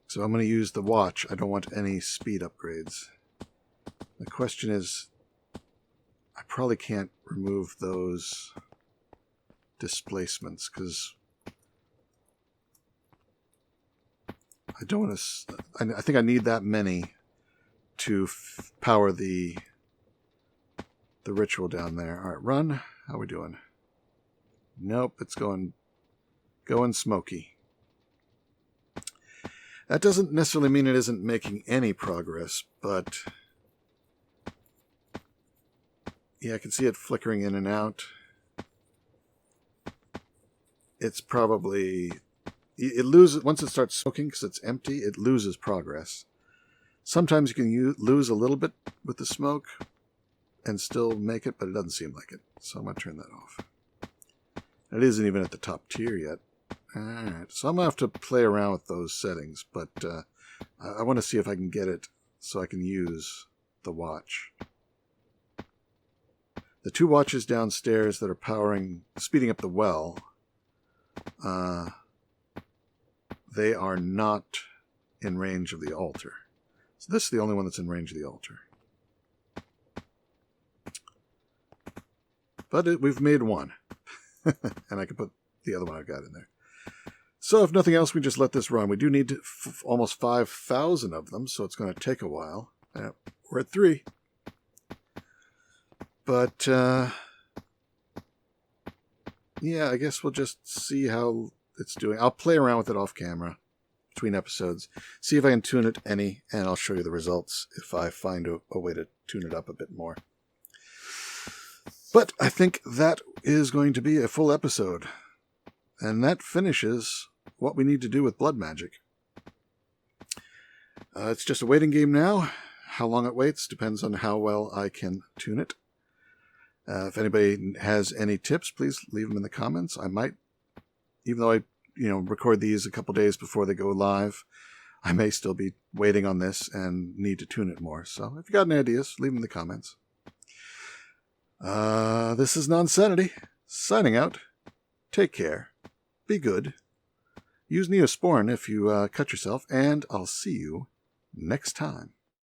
Speaker 1: So I'm going to use the watch. I don't want any speed upgrades. The question is, I probably can't remove those displacements because I don't want to. I think I need that many to power the ritual down there. All right, run. How are we doing? Nope, it's going smoky. That doesn't necessarily mean it isn't making any progress, but yeah, I can see it flickering in and out. It's probably, it loses, once it starts smoking because it's empty, it loses progress. Sometimes you can lose a little bit with the smoke and still make it, but it doesn't seem like it. So I'm going to turn that off. It isn't even at the top tier yet. Alright, so I'm going to have to play around with those settings, but I want to see if I can get it so I can use the watch. The 2 watches downstairs that are speeding up the well, they are not in range of the altar. So this is the only one that's in range of the altar. But we've made one. And I can put the other one I've got in there. So if nothing else, we just let this run. We do need almost 5,000 of them, so it's going to take a while. We're at 3. But, yeah, I guess we'll just see how it's doing. I'll play around with it off camera between episodes, see if I can tune it any, and I'll show you the results if I find a way to tune it up a bit more. But I think that is going to be a full episode. And that finishes what we need to do with blood magic. It's just a waiting game now. How long it waits depends on how well I can tune it. If anybody has any tips, please leave them in the comments. I might, even though I record these a couple days before they go live, I may still be waiting on this and need to tune it more. So if you got any ideas, leave them in the comments. This is Nonsanity, signing out. Take care. Be good. Use Neosporin if you cut yourself, and I'll see you next time.